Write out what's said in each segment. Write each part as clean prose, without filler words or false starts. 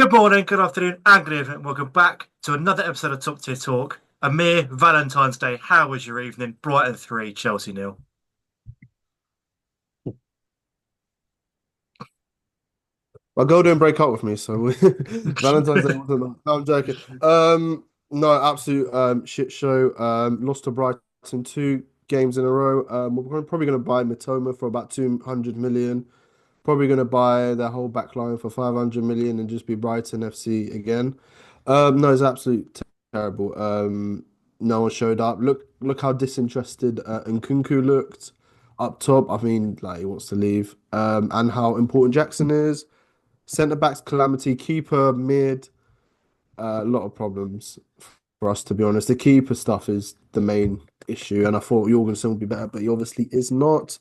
Good morning, good afternoon, and good evening. Welcome back to another episode of Top Tier Talk. A mere Valentine's Day. How was your evening? Brighton 3, Chelsea nil. My girl didn't break up with me, so Valentine's Day wasn't that. No, I'm joking. No, absolute shit show. Lost to Brighton 2 games in a row. Probably going to buy Matoma for about 200 million. Probably going to buy their whole back line for 500 million and just be Brighton FC again. No, it's absolute terrible. No one showed up. Look how disinterested Nkunku looked up top. I mean, like he wants to leave. And how important Jackson is. Centre backs calamity, keeper mid, a lot of problems for us to be honest. The keeper stuff is the main issue, and I thought Jorgensen would be better, but he obviously is not.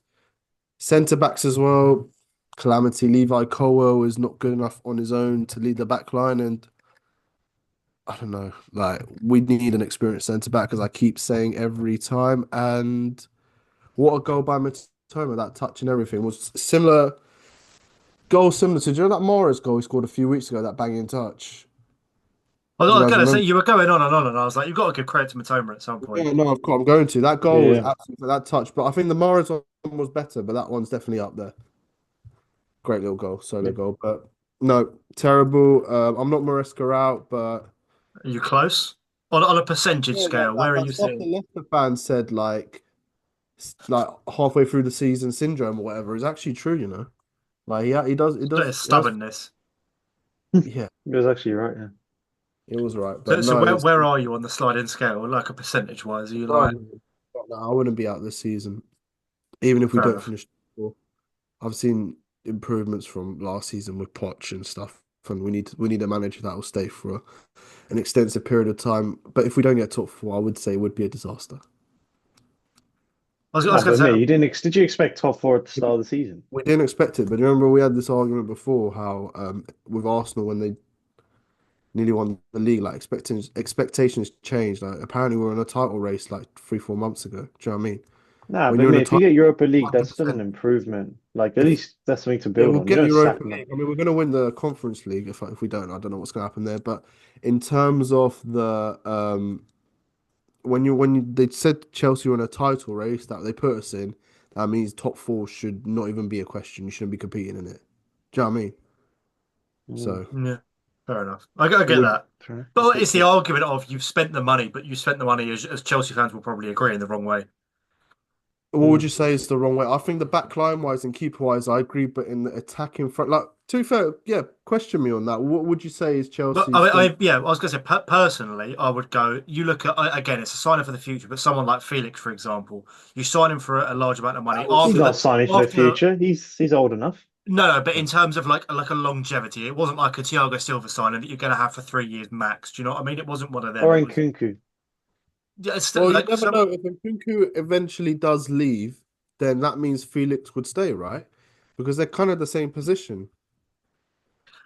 Centre backs as well, calamity. Levi Colwell is not good enough on his own to lead the back line, and I don't know. Like we need an experienced centre back, as I keep saying every time. And what a goal by Matoma! That touch and everything was similar. Goal similar to, do you know that Morris goal he scored a few weeks ago? That banging touch. I Do you was guys gonna say remember? you were going on and on, and I was like, you've got to give credit to Matoma at some point. Yeah, no, of course I'm going to. That goal was Yeah, absolutely that touch, but I think the Morris one was better, but that one's definitely up there. Great little goal, solo yeah. goal, but no, terrible. I'm not Maresca out, but Are you close? On a percentage yeah, scale, where are that you stuff the seeing? Leicester fans said like halfway through the season syndrome or whatever is actually true, you know. Like he does it does It's it has stubbornness. yeah, It was actually right. Yeah. it was right, but So no, where it's where are you on the sliding scale? Like a percentage wise, are you like no, I wouldn't be out this season, even if we fair don't enough? finish. I've seen improvements from last season with Poch and stuff, and we need a manager that will stay for an extensive period of time. But if we don't get top four, I would say it would be a disaster. I was No, gonna but say mate, you didn't. Did you expect top four at the start of the season? We didn't expect it, but remember we had this argument before how with Arsenal when they nearly won the league, like expectations changed. Like apparently we were in a title race like 3 4 months ago. Do you know what I mean? Nah, When but you're in mate, a if you title, get Europa League, that's still an 100%. improvement. Like at If least that's something to Yeah, build we'll on. You get the don't Europa sack them. League. I mean, we're going to win the Conference League. If we don't, I don't know what's going to happen there. But in terms of the they said Chelsea were in a title race that they put us in, that means top four should not even be a question. You shouldn't be competing in it. Do you know what I mean? Mm, So Yeah, fair enough. I it get would. that. fair. But it's the argument of you've spent the money, but you spent the money as Chelsea fans will probably agree in the wrong way. What would you Mm. say is the wrong way? I think the back line wise and keeper wise, I agree. But in the attacking front, like to be fair, yeah, question me on that. What would you say is But Chelsea's strength? yeah, I was going to say personally, I would go. You look at again, it's a sign for the future. But someone like Felix, for example, you sign him for a large amount of money That He's was after not signing for the after future. He's old enough. no. But in terms of like a longevity, it wasn't like a Thiago Silva signing that you're going to have for 3 years max. Do you know what I mean? It wasn't one of them. Or It in was Kunku. yeah, it's Well, you like never some. know. If Nkunku eventually does leave, then that means Felix would stay, right? Because they're kind of the same position.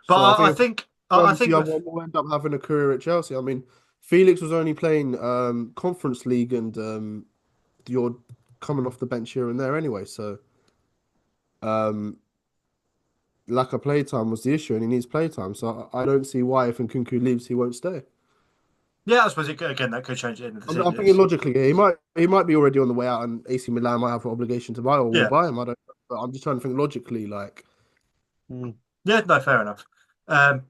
But So I I think if think one I of the think other with one will end up having a career at Chelsea. I mean, Felix was only playing Conference League and you're coming off the bench here and there anyway. So um, lack of playtime was the issue, and he needs playtime. So I don't see why if Nkunku leaves, he won't stay. yeah, I suppose again that could change at the end of the I season. think logically, yeah, he might be already on the way out, and AC Milan might have an obligation to buy or will Yeah, buy him. I don't know, but I'm just trying to think logically. Like, Mm. yeah, no, fair enough.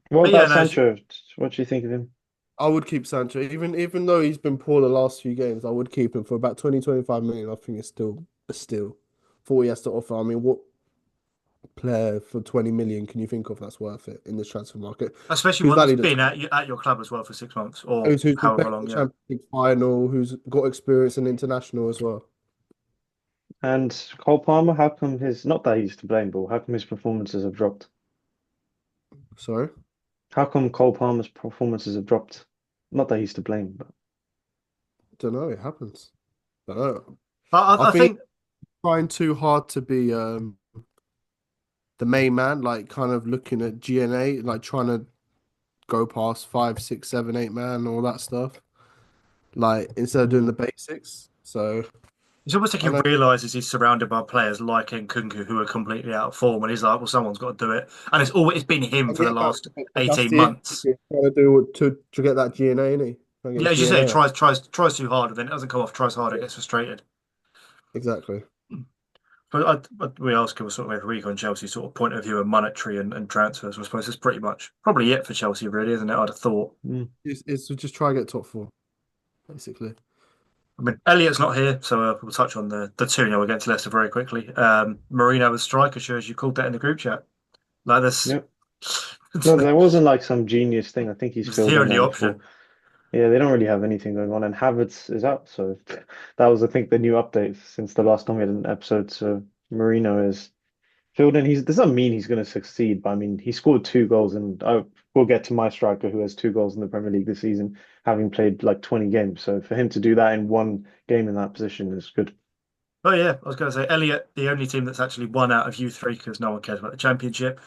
What But yeah, about no, Sancho? What do you think of him? I would keep Sancho, even though he's been poor the last few games. I would keep him for about 20 25 million. I think it's still a steal for what he has to offer. I mean, what player for 20 million can you think of that's worth it in this transfer market? especially Who's one that's valued at been at your club as well for 6 months or who's been however playing in long. the Yeah, Champions League final? Who's got experience in international as well? And Cole Palmer, how come his not that he's to blame, but how come his performances have dropped? Sorry, How come Cole Palmer's performances have dropped? Not that he's to blame, but don't know. It happens. Don't know. I I think think trying too hard to be the main man, like kind of looking at GNA, like trying to go past 5 6 7 8 man, all that stuff. Like instead of doing the mm, basics. So It's almost like he I know. realizes he's surrounded by players like Nkunku who are completely out of form, and he's like, "Well, someone's got to do it." And it's been him for the Yeah, last that's 18 it. months. He's trying to do to get that GNA, innit? Trying to Yeah, get as you his say, he GNA up. tries too hard, and then it doesn't come off. Tries harder, Yeah, gets frustrated. exactly. But we ask him sort of every week on Chelsea sort of point of view and monetary and transfers. I suppose it's pretty much probably it for Chelsea, really, isn't it? I'd have thought. Mm. It's to just try and get top four, basically. I mean, Elliot's not here, so we'll touch on the 2-0 against Leicester very quickly. Marino was striker, sure as you called that in the group chat. Like this, Yep. No, there wasn't like some genius thing. I think he's it's filled the in only there before. option. Yeah, they don't really have anything going on, and Havertz is out, so that was, I think, the new update since the last time we had an episode. So Marino is filled in. He's doesn't mean he's going to succeed, but I mean he scored 2 goals, and I will get to my striker who has 2 goals in the Premier League this season, having played like 20 games. So for him to do that in one game in that position is good. Oh yeah, I was going to say Elliot, the only team that's actually won out of U3 because no one cares about the Championship.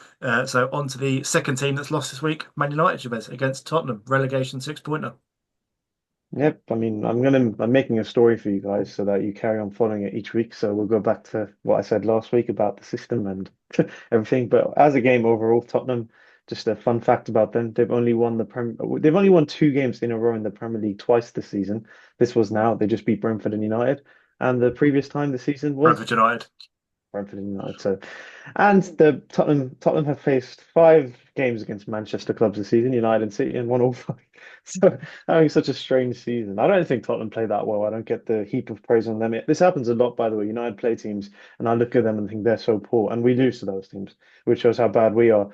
So on to the second team that's lost this week, Man United, Jabez, against Tottenham, relegation 6-pointer. Yep, I mean, I'm making a story for you guys so that you carry on following it each week. So we'll go back to what I said last week about the system and everything. But as a game overall, Tottenham, just a fun fact about them, they've only won 2 games in a row in the Premier League twice this season. This was now, they just beat Brentford and United. And the previous time this season was Brentford United. Brentford and United. So, and the Tottenham have faced 5 games against Manchester clubs this season, United and City, and won all 5. So having such a strange season. I don't think Tottenham play that well. I don't get the heap of praise on them. This happens a lot, by the way. United play teams, and I look at them and think they're so poor, and we lose to those teams, which shows how bad we are.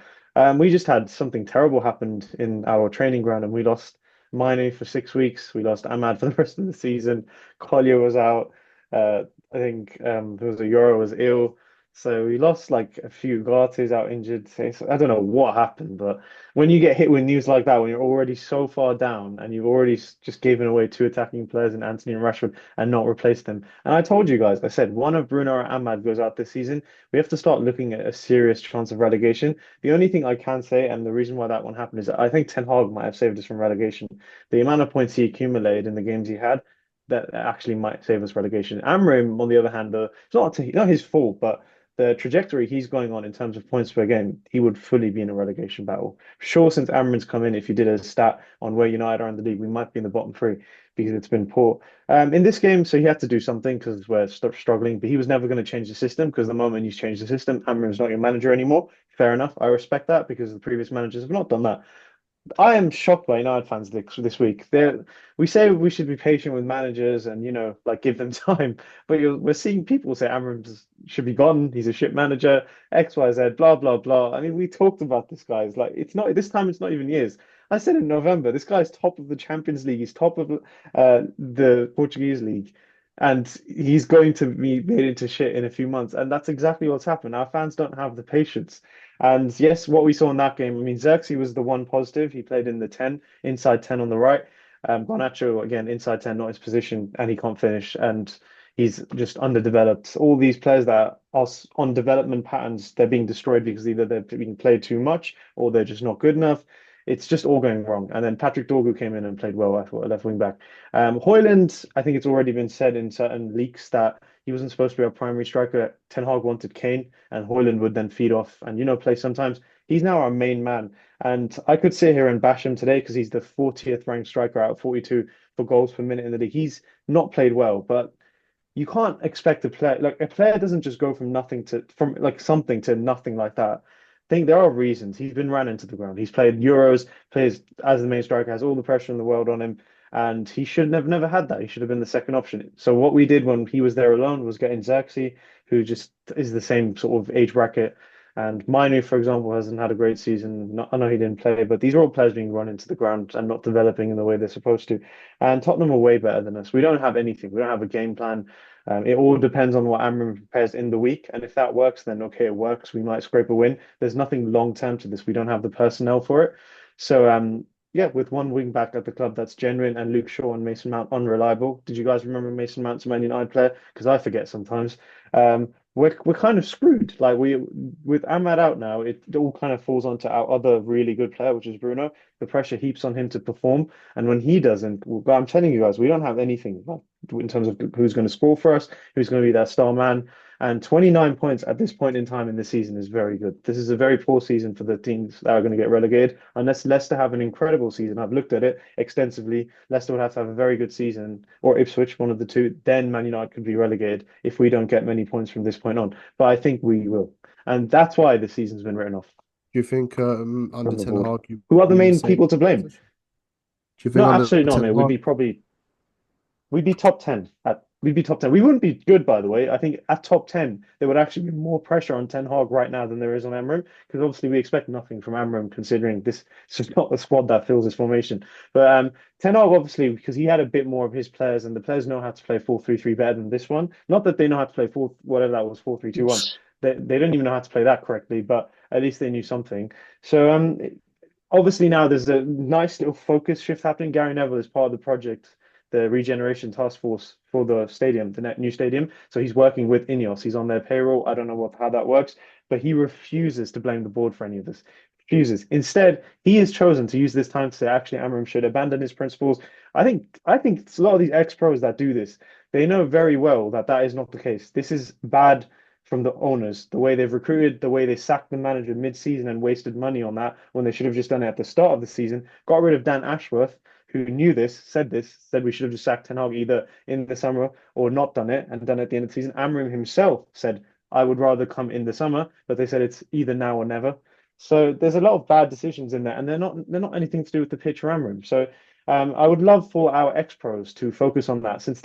We just had something terrible happened in our training ground, and we lost Mane for 6 weeks. We lost Ahmad for the rest of the season. Collier was out. I think there was a Euro was ill. So we lost like a few Gartes out injured. So I don't know what happened, but when you get hit with news like that, when you're already so far down and you've already just given away 2 attacking players in Anthony and Rashford and not replaced them. And I told you guys, I said one of Bruno or Ahmad goes out this season, we have to start looking at a serious chance of relegation. The only thing I can say, and the reason why that one happened is I think Ten Hag might have saved us from relegation. The amount of points he accumulated in the games he had, that actually might save us relegation. Amrim, on the other hand, it's not his fault, but the trajectory he's going on in terms of points per game, he would fully be in a relegation battle. Sure, since Amrin's come in, if you did a stat on where United are in the league, we might be in the bottom 3 because it's been poor. In this game, so he had to do something because we're struggling, but he was never going to change the system because the moment you change the system, Amrin's not your manager anymore. Fair enough. I respect that because the previous managers have not done that. I am shocked by United fans this week. We say we should be patient with managers and like give them time, but we're seeing people say Amram should be gone. He's a shit manager. X, Y, Z, blah blah blah. I mean, we talked about this guy. It's like it's not this time. It's not even years. I said in November, this guy's top of the Champions League. He's top of the Portuguese league, and he's going to be made into shit in a few months. And that's exactly what's happened. Our fans don't have the patience. And yes, what we saw in that game, I mean, Xerxes was the one positive. He played in the 10, inside 10 on the right. Garnacho, again, inside 10, not his position, and he can't finish. And he's just underdeveloped. All these players that are on development patterns, they're being destroyed because either they're being played too much or they're just not good enough. It's just all going wrong. And then Patrick Dorgu came in and played well, I thought, left wing back. Hoyland, I think it's already been said in certain leaks that he wasn't supposed to be our primary striker. Ten Hag wanted Kane, and Hoyland would then feed off and play sometimes. He's now our main man, and I could sit here and bash him today because he's the 40th ranked striker out of 42 for goals per minute in the league. He's not played well, but you can't expect a player doesn't just go from like something to nothing like that. I think there are reasons. He's been ran into the ground. He's played Euros, plays as the main striker, has all the pressure in the world on him, and he should have never had that. He should have been the second option. So what we did when he was there alone was getting Xerxes, who just is the same sort of age bracket. And Manu, for example, hasn't had a great season. I know he didn't play, but these are all players being run into the ground and not developing in the way they're supposed to. And Tottenham are way better than us. We don't have anything. We don't have a game plan. It all depends on what Amram prepares in the week. And if that works, then okay, it works. We might scrape a win. There's nothing long term to this. We don't have the personnel for it. So yeah, with one wing back at the club that's genuine and Luke Shaw and Mason Mount unreliable. Did you guys remember Mason Mount's a Man United player? Because I forget sometimes. we're kind of screwed. Like we with Ahmad out now, it all kind of falls onto our other really good player, which is Bruno. The pressure heaps on him to perform, and when he doesn't, well, I'm telling you guys, we don't have anything like in terms of who's going to score for us, who's going to be that star man. And 29 points at this point in time in the season is very good. This is a very poor season for the teams that are going to get relegated, unless Leicester have an incredible season. I've looked at it extensively. Leicester would have to have a very good season, or Ipswich, one of the two. Then Man United could be relegated if we don't get many points from this point on. But I think we will. And that's why the season's been written off Do you think under from the Ten board. Hag you Who are the be in the main same people to blame? position? Do you No, think under absolutely not, Ten mate. Hag? We'd be top 10 at we'd be top 10. We wouldn't be good, by the way. I think at top 10, there would actually be more pressure on Ten Hag right now than there is on Amram, because obviously we expect nothing from Amram considering this is not the squad that fills this formation. But Ten Hag, obviously, because he had a bit more of his players, and the players know how to play 4-3-3 better than this one. Not that they know how to play four, whatever that was, 4-3-2-1. They don't even know how to play that correctly, but at least they knew something. So obviously now there's a nice little focus shift happening. Gary Neville is part of the project, the regeneration task force for the stadium, the new stadium. So he's working with Ineos. He's on their payroll. I don't know how that works, but he refuses to blame the board for any of this. Refuses. Instead, he has chosen to use this time to say actually Amram should abandon his principles. I think it's a lot of these ex-pros that do this, they know very well that that is not the case. This is bad from the owners, the way they've recruited, the way they sacked the manager mid-season and wasted money on that when they should have just done it at the start of the season. Got rid of Dan Ashworth, who knew this, said we should have just sacked Ten Hag either in the summer or not done it and done it at the end of the season. Amram himself said, I would rather come in the summer, but they said it's either now or never. So there's a lot of bad decisions in there, and they're not anything to do with the pitch or Amram. So I would love for our ex-pros to focus on that, since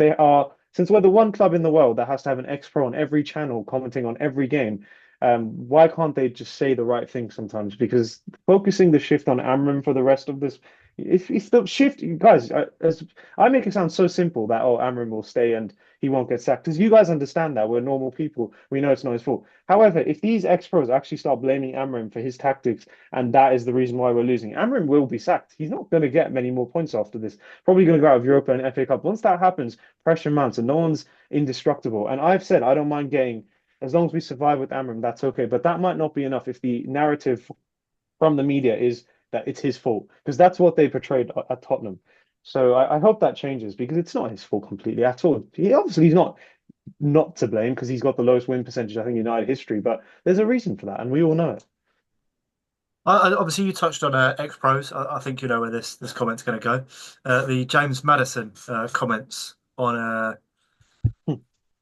we're the one club in the world that has to have an ex-pro on every channel commenting on every game. Why can't they just say the right thing sometimes? Because focusing the shift on Amram for the rest of this, if the shift, guys, as I make it sound so simple that oh, Amram will stay and he won't get sacked, because you guys understand that we're normal people, we know it's not his fault. However, if these ex-pros actually start blaming Amram for his tactics and that is the reason why we're losing, Amram will be sacked. He's not going to get many more points after this. Probably going to go out of Europa and FA Cup. Once that happens, pressure mounts and no one's indestructible. And I've said I don't mind getting, as long as we survive with Amram, that's okay. But that might not be enough if the narrative from the media is that it's his fault, because that's what they portrayed at Tottenham. So I hope that changes, because it's not his fault completely at all. He's not to blame because he's got the lowest win percentage I think in United history, but there's a reason for that, and we all know it. Obviously, you touched on ex-pros. I think you know where this comment's going to go. The James Maddison comments on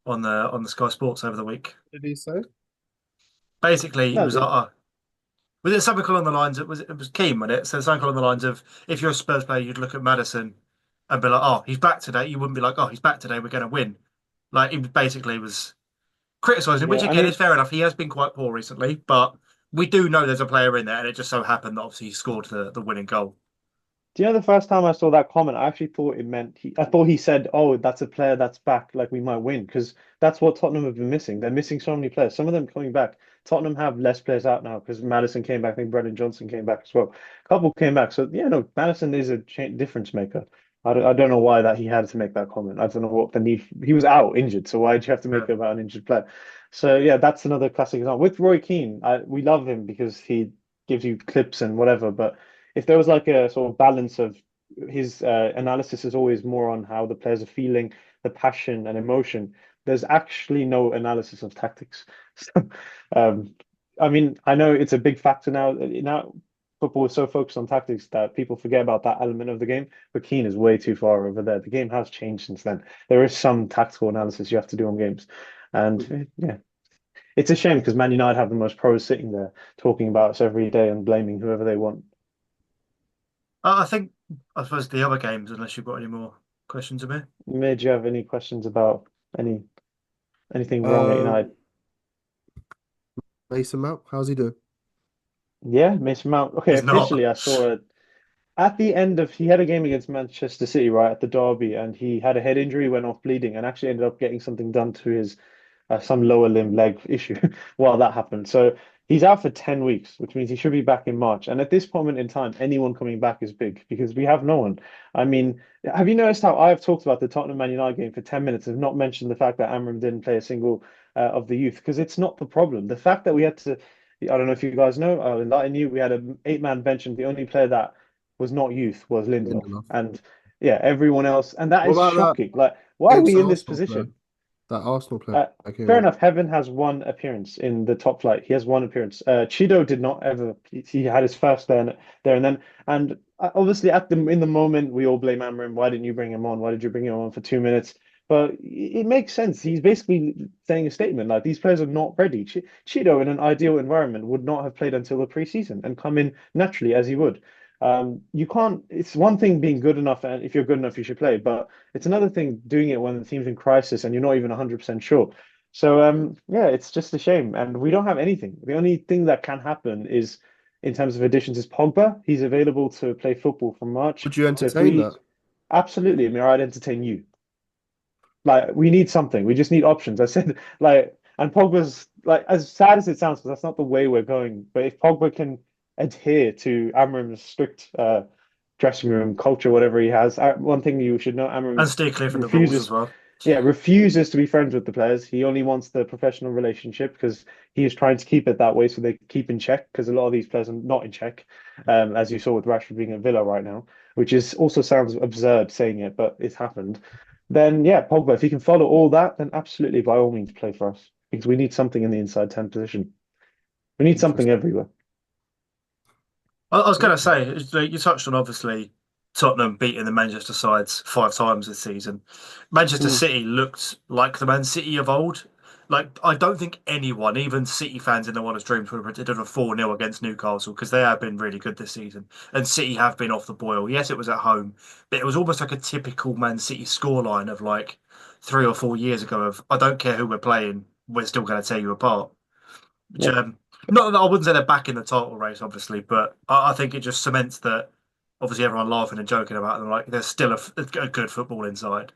the Sky Sports over the week. What did he say? Basically, it No, was was it something along the lines? It was Keane, wasn't it? So something along the lines of, if you're a Spurs player, you'd look at Maddison and be like, "Oh, he's back today." You wouldn't be like, "Oh, he's back today. We're going to win." Like he basically was criticising him, yeah, which I again mean, is fair enough. He has been quite poor recently, but we do know there's a player in there, and it just so happened that obviously he scored the winning goal. do you know the first time I saw that comment, I actually thought it meant I thought he said, "Oh, that's a player that's back, like we might win," because that's what Tottenham have been missing. They're missing so many players. Some of them coming back. Tottenham have less players out now because Maddison came back. I think Brendan Johnson came back as well. A couple came back. So yeah, no, Maddison is a difference maker. I don't know why that he had to make that comment. I don't know what the need. He was out injured, so why did you have to make Yeah. it about an injured player? So yeah, that's another classic example. With Roy Keane, we love him because he gives you clips and whatever. But if there was like a sort of balance of his analysis is always more on how the players are feeling, the passion and emotion. There's actually no analysis of tactics. So, um, I mean, I know it's a big factor now. Now, football is so focused on tactics that people forget about that element of the game. But Keane is way too far over there. The game has changed since then. There is some tactical analysis you have to do on games, and yeah, it's a shame because Man United have the most pros sitting there talking about us every day and blaming whoever they want. I think, I suppose the other games, unless you've got any more questions of me. May, do you have any questions about anything wrong at Um, United? Mason Mount, how's he doing? Yeah, Mason Mount. Okay, He's not. officially, I saw it at the end of he had a game against Manchester City, right, at the derby, and he had a head injury, went off bleeding, and actually ended up getting something done to his some lower limb leg issue while that happened. So he's out for 10 weeks, which means he should be back in March. And at this moment in time, anyone coming back is big because we have no one. I mean, have you noticed how I've talked about the Tottenham Man United game for 10 minutes and not mentioned the fact that Amram didn't play a single of the youth because it's not the problem. The fact that we had to, I don't know if you guys know, I'll enlighten you. We had an eight-man bench, and the only player that was not youth was Lindelof, Lindelof. and yeah, everyone else, and that What is about that shocking. Like, why are against we the in this Arsenal player? position? That Arsenal player Uh, that came Fair on. enough. Heaven has one appearance in the top flight. He has one appearance. Chido did not ever. He had his first there and then. And obviously, at the in the moment, we all blame Amram. Why didn't you bring him on? Why did you bring him on for 2 minutes? But it makes sense. He's basically saying a statement like these players are not ready. Chido, in an ideal environment, would not have played until the preseason and come in naturally as he would. You can't. It's one thing being good enough, and if you're good enough, you should play. But it's another thing doing it when the team's in crisis and you're not even 100% sure. So yeah, it's just a shame. And we don't have anything. The only thing that can happen is in terms of additions is Pogba. He's available to play football from March. Would you So if entertain we that? absolutely, Amir, I'd entertain you. Like we need something. We just need options. I said like and Pogba's like as sad as it sounds, because that's not the way we're going. But if Pogba can adhere to Amram's strict dressing room culture, whatever he has, one thing you should know, And Amram stay clear from the rules as refuses well. yeah, refuses to be friends with the players. He only wants the professional relationship because he is trying to keep it that way so they keep in check. Because a lot of these players are not in check, as you saw with Rashford being at Villa right now, which is also sounds absurd saying it, but it's happened. Then yeah, Pogba, if he can follow all that, then absolutely by all means play for us because we need something in the inside 10 position. We need something Interesting. everywhere. I was going to Okay. say, you touched on obviously Tottenham beating the Manchester sides 5 times this season. Manchester Mm. City looked like the Man City of old. Like, I don't think anyone, even City fans in their wildest dreams, would have predicted a 4-0 against Newcastle because they have been really good this season. And City have been off the boil. Yes, it was at home, but it was almost like a typical Man City scoreline of like 3 or 4 years ago of, I don't care who we're playing, we're still going to tear you apart. Which, Yep. not that I wouldn't say they're back in the title race, obviously, but I think it just cements that obviously everyone laughing and joking about them, like there's still a good football inside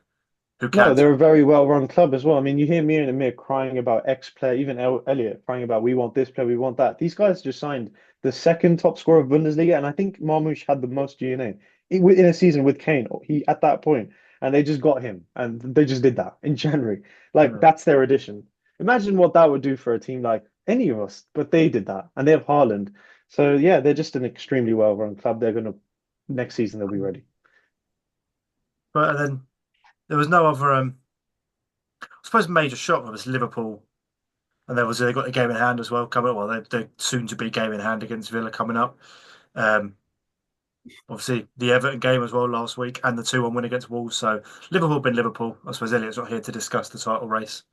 who No, can they're turn. a very well-run club as well. I mean, you hear me and Amir crying about ex-player, even Elliot crying about we want this player, we want that. These guys just signed the second top scorer of Bundesliga, and I think Marmoush had the most GNA in a season with Kane. He at that point, and they just got him, and they just did that in January. Like No. that's their addition. Imagine what that would do for a team like any of us, but they did that, and they have Haaland. So yeah, they're just an extremely well-run club. They're gonna next season they'll be ready. But then there was no other, I suppose, major shock. It was Liverpool, and they got the game in hand as well coming up. Well, they're soon to be game in hand against Villa coming up. Um, Obviously, the Everton game as well last week, and the 2-1 win against Wolves. So Liverpool been Liverpool. I suppose Elliot's not here to discuss the title race,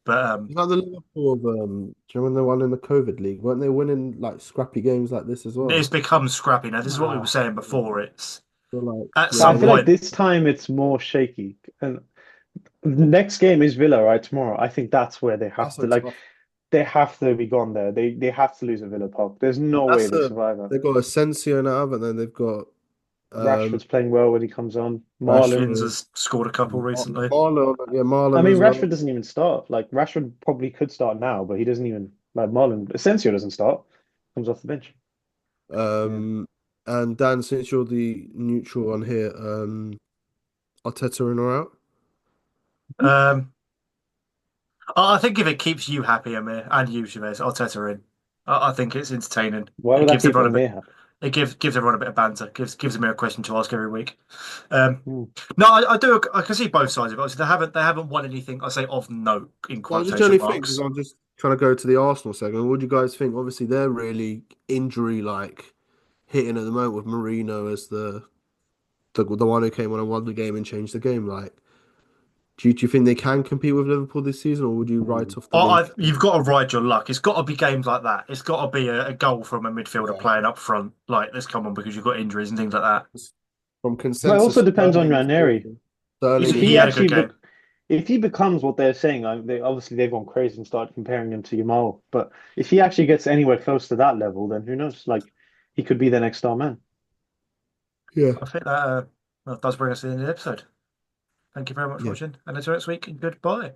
but It's like the Liverpool of do you remember the one in the COVID league? Weren't they winning like scrappy games like this as it's well? become scrappy now. This is what we were Ah, saying before. It's So like at but I yeah, some feel like point, this time it's more shaky. And the next game is Villa, right? Tomorrow. I think that's where that's a tough. they have to be gone there. They have to lose at Villa Park. There's no way That's they a survive that. they've got Asensio now, haven't they? They've got um Rashford's playing well when he comes on. Marlon. Watkins Rashford, has scored a couple recently. Marlon, yeah, I Marlon mean, as well. Rashford doesn't even start. Like Rashford probably could start now, but he doesn't even like Marlon. Asensio doesn't start. Comes off the bench. Yeah. Um, and Dan, since you're the neutral on here, Arteta in or out? Um, I think if it keeps you happy, Amir, and you, Chavez, Arteta in. I think it's entertaining. Why It would that gives keep everyone a bit. Amir happy? It gives everyone a bit of banter. Gives Amir a question to ask every week. Um, Hmm. no, I do. I can see both sides of it. Obviously, they haven't won anything. I say of note in No, I just quotation only think because marks. I'm just trying to go to the Arsenal segment. What do you guys think? Obviously, they're really injury like hitting at the moment with Marino as the one who came on and won the game and changed the game. Like, do you think they can compete with Liverpool this season, or would you Hmm. write off the link? You've got to ride your luck. It's got to be games like that. It's got to be a goal from a midfielder Yeah. playing up front, like this. Come on, because you've got injuries and things like that. From But it also consensus, depends on Sterling is Ranieri. awful. Sterling If is He he had a good actually game. if he becomes what they're saying, obviously they've gone crazy and started comparing him to Yamal. But if he actually gets anywhere close to that level, then who knows? Like he could be the next star man. yeah, I think that does bring us to the end of the episode. Thank you very much for yeah. watching, and until next week, goodbye.